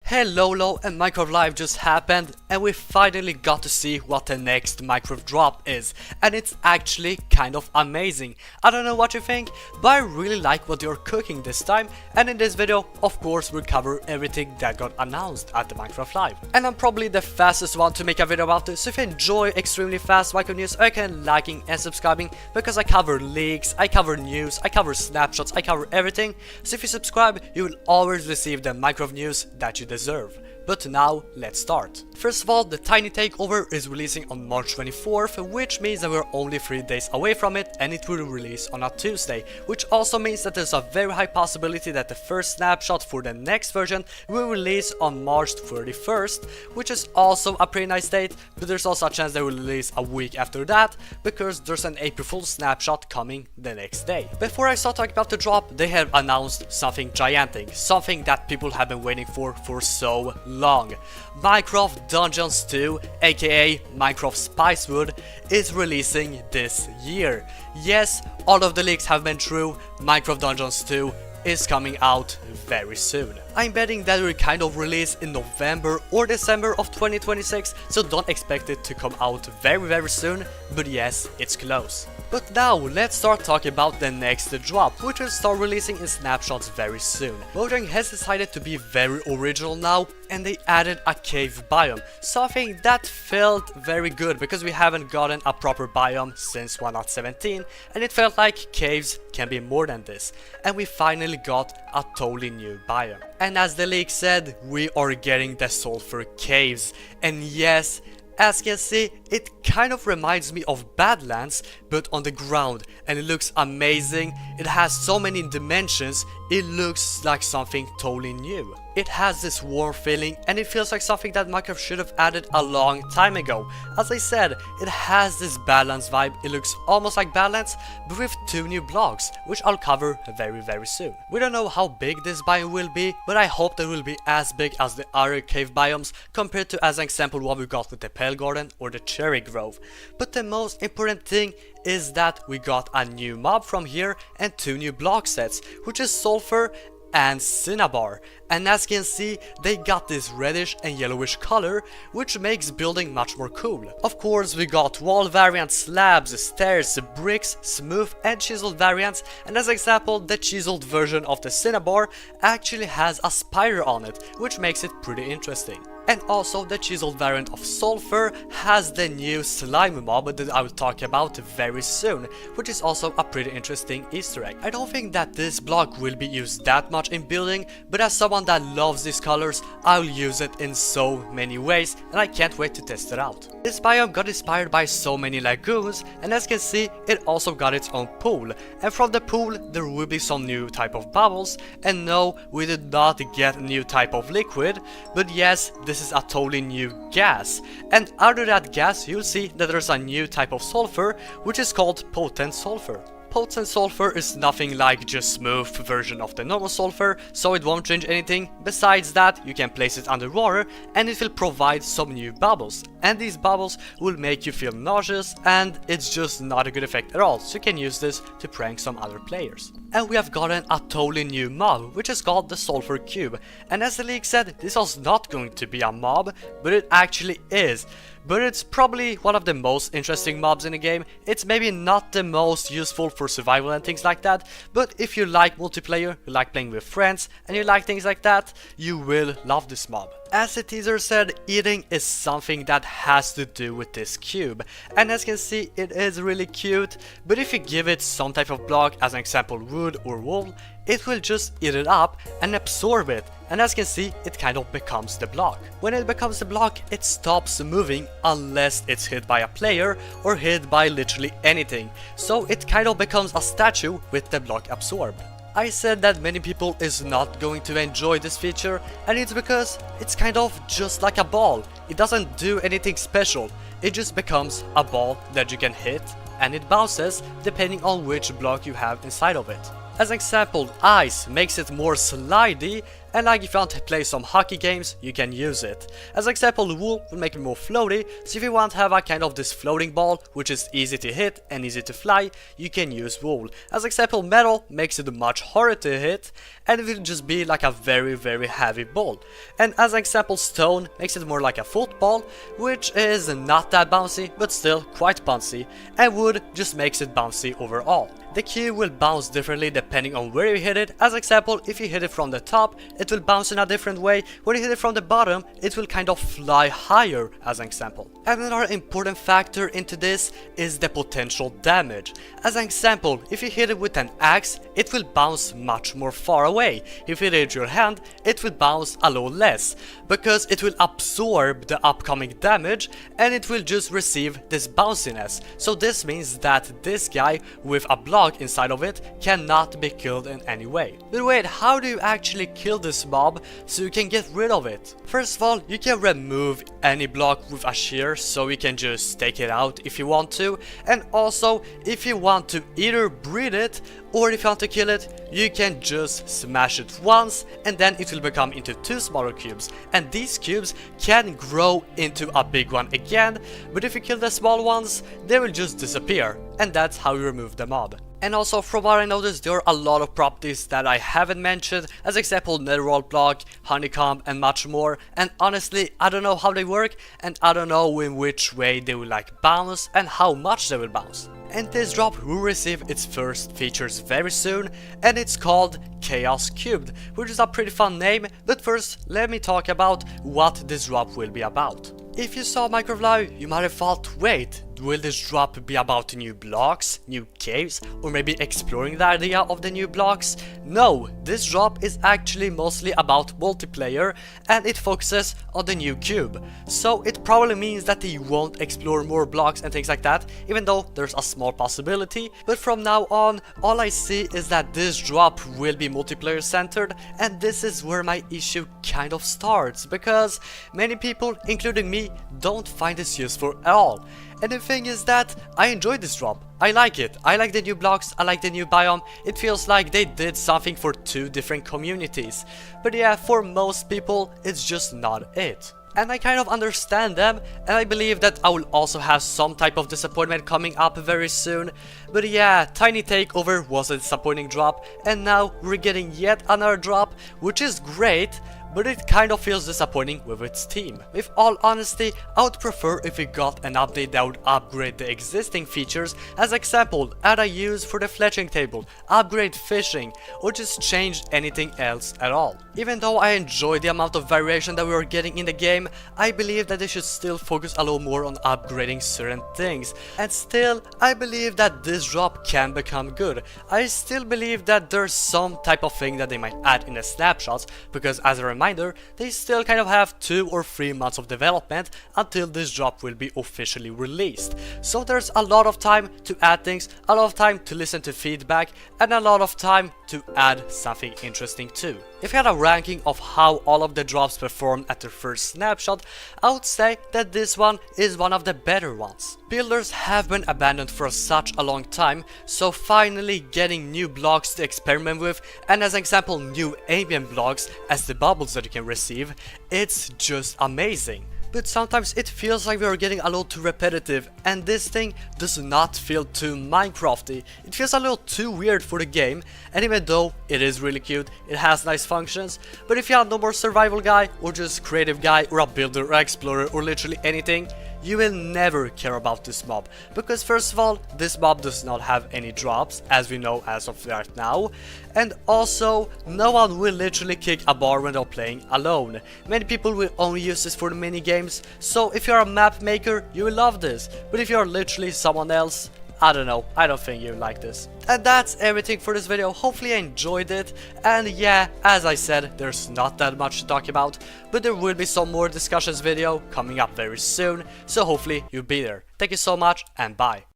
Hello, and Minecraft Live just happened, and we finally got to see what the next Minecraft drop is, and it's actually kind of amazing. I don't know what you think, but I really like what you're cooking this time, and in this video, of course, we'll cover everything that got announced at the Minecraft Live. And I'm probably the fastest one to make a video about this, so if you enjoy extremely fast Minecraft news, I can liking and subscribing, because I cover leaks, I cover news, I cover snapshots, I cover everything, so if you subscribe, you will always receive the Minecraft news that you deserve. But now, let's start. First of all, the Tiny Takeover is releasing on March 24th, which means that we're only 3 days away from it, and it will release on a Tuesday, which also means that there's a very high possibility that the first snapshot for the next version will release on March 31st, which is also a pretty nice date, but there's also a chance they will release a week after that, because there's an April Fool's snapshot coming the next day. Before I start talking about the drop, they have announced something gigantic, something that people have been waiting for so long. Minecraft Dungeons 2, aka Minecraft Spicewood, is releasing this year. Yes, all of the leaks have been true. Minecraft Dungeons 2 is coming out very soon. I'm betting that it will kind of release in November or December of 2026, so don't expect it to come out very soon, but yes, it's close. But now, let's start talking about the next drop, which will start releasing in snapshots very soon. Mojang has decided to be very original now, and they added a cave biome, something that felt very good because we haven't gotten a proper biome since 1.17, and it felt like caves can be more than this, and we finally got a totally new biome. And as the leak said, we are getting the sulfur caves, and yes, as you can see, it kind of reminds me of Badlands, but on the ground, and it looks amazing. It has so many dimensions, it looks like something totally new. It has this warm feeling, and it feels like something that Minecraft should have added a long time ago. As I said, it has this Badlands vibe. It looks almost like Badlands, but with 2 new blocks, which I'll cover very soon. We don't know how big this biome will be, but I hope that it will be as big as the other cave biomes, compared to, as an example, what we got with the Pale Garden or the Cherry Grove. But the most important thing is that we got a new mob from here and 2 new block sets, which is Sulfur and Cinnabar, and as you can see, they got this reddish and yellowish color, which makes building much more cool. Of course, we got wall variants, slabs, stairs, bricks, smooth and chiseled variants, and as an example, the chiseled version of the Cinnabar actually has a spider on it, which makes it pretty interesting. And also, the chiseled variant of Sulfur has the new slime mob that I will talk about very soon, which is also a pretty interesting Easter egg. I don't think that this block will be used that much in building, but as someone that loves these colors, I'll use it in so many ways, and I can't wait to test it out. This biome got inspired by so many lagoons, and as you can see, it also got its own pool, and from the pool there will be some new type of bubbles, and no, we did not get a new type of liquid, but yes, this is a totally new gas. And under that gas, you'll see that there's a new type of sulfur, which is called potent sulfur. Potent sulfur is nothing like just smooth version of the normal sulfur, so it won't change anything. Besides that, you can place it underwater and it will provide some new bubbles, and these bubbles will make you feel nauseous, and it's just not a good effect at all, so you can use this to prank some other players. And we have gotten a totally new mob, which is called the Sulfur Cube, and as the leak said, this was not going to be a mob, but it actually is. But it's probably one of the most interesting mobs in the game. It's maybe not the most useful for survival and things like that, but if you like multiplayer, you like playing with friends, and you like things like that, you will love this mob. As the teaser said, eating is something that has to do with this cube, and as you can see, it is really cute, but if you give it some type of block, as an example wood or wool, it will just eat it up and absorb it, and as you can see, it kind of becomes the block. When it becomes the block, it stops moving unless it's hit by a player or hit by literally anything, so it kind of becomes a statue with the block absorbed. I said that many people is not going to enjoy this feature, and it's because it's kind of just like a ball. It doesn't do anything special, it just becomes a ball that you can hit, and it bounces depending on which block you have inside of it. As an example, ice makes it more slidey, and like if you want to play some hockey games, you can use it. As example, wool will make it more floaty, so if you want to have a kind of this floating ball which is easy to hit and easy to fly, you can use wool. As example, metal makes it much harder to hit, and it will just be like a very heavy ball. And as example, stone makes it more like a football, which is not that bouncy but still quite bouncy, and wood just makes it bouncy overall. The cube will bounce differently depending on where you hit it. As example, if you hit it from the top, it will bounce in a different way. When you hit it from the bottom, it will kind of fly higher, as an example. And another important factor into this is the potential damage. As an example, if you hit it with an axe, it will bounce much more far away. If you hit it with your hand, it will bounce a lot less, because it will absorb the upcoming damage and it will just receive this bounciness. So this means that this guy with a block inside of it cannot be killed in any way. But wait, how do you actually kill this mob so you can get rid of it? First of all, you can remove any block with a shear, so you can just take it out if you want to, and also if you want to either breed it or if you want to kill it, you can just smash it once and then it will become into 2 smaller cubes, and these cubes can grow into a big one again, but if you kill the small ones, they will just disappear, and that's how you remove the mob. And also, from what I noticed, there are a lot of properties that I haven't mentioned, as example netherworld block, honeycomb and much more, and honestly I don't know how they work, and I don't know in which way they will like bounce and how much they will bounce. And this drop will receive its first features very soon, and it's called Chaos Cubed, which is a pretty fun name, but first let me talk about what this drop will be about. If you saw Minecraft Live, you might have thought, wait, will this drop be about new blocks, new caves, or maybe exploring the idea of the new blocks? No, this drop is actually mostly about multiplayer, and it focuses on the new cube. So it probably means that you won't explore more blocks and things like that, even though there's a small possibility. But from now on, all I see is that this drop will be multiplayer centered, and this is where my issue kind of starts, because many people, including me, don't find this useful at all. And the thing is that I enjoy this drop. I like it. I like the new blocks, I like the new biome. It feels like they did something for 2 different communities. But yeah, for most people, it's just not it. And I kind of understand them, and I believe that I will also have some type of disappointment coming up very soon. But yeah, Tiny Takeover was a disappointing drop, and now we're getting yet another drop, which is great, but it kind of feels disappointing with its team. With all honesty, I would prefer if we got an update that would upgrade the existing features, as example, add a use for the fletching table, upgrade fishing, or just change anything else at all. Even though I enjoy the amount of variation that we are getting in the game, I believe that they should still focus a lot more on upgrading certain things. And still, I believe that this drop can become good. I still believe that there's some type of thing that they might add in the snapshots, because as a reminder, they still kind of have 2 or 3 months of development until this drop will be officially released. So there's a lot of time to add things, a lot of time to listen to feedback, and a lot of time to add something interesting too. If you had a ranking of how all of the drops performed at their first snapshot, I would say that this one is one of the better ones. Builders have been abandoned for such a long time, so finally getting new blocks to experiment with, and as an example new ambient blocks as the bubbles that you can receive, it's just amazing. But sometimes it feels like we are getting a little too repetitive, and this thing does not feel too Minecrafty. It feels a little too weird for the game, and even though it is really cute, it has nice functions, but if you are no more survival guy, or just creative guy, or a builder, or explorer, or literally anything, you will never care about this mob, because first of all, this mob does not have any drops, as we know as of right now, and also, no one will literally kick a bar when they're playing alone. Many people will only use this for the mini games, so if you're a map maker, you will love this, but if you're literally someone else, I don't know, I don't think you like this. And that's everything for this video. Hopefully you enjoyed it, and yeah, as I said, there's not that much to talk about, but there will be some more discussions video coming up very soon, so hopefully you'll be there. Thank you so much, and bye.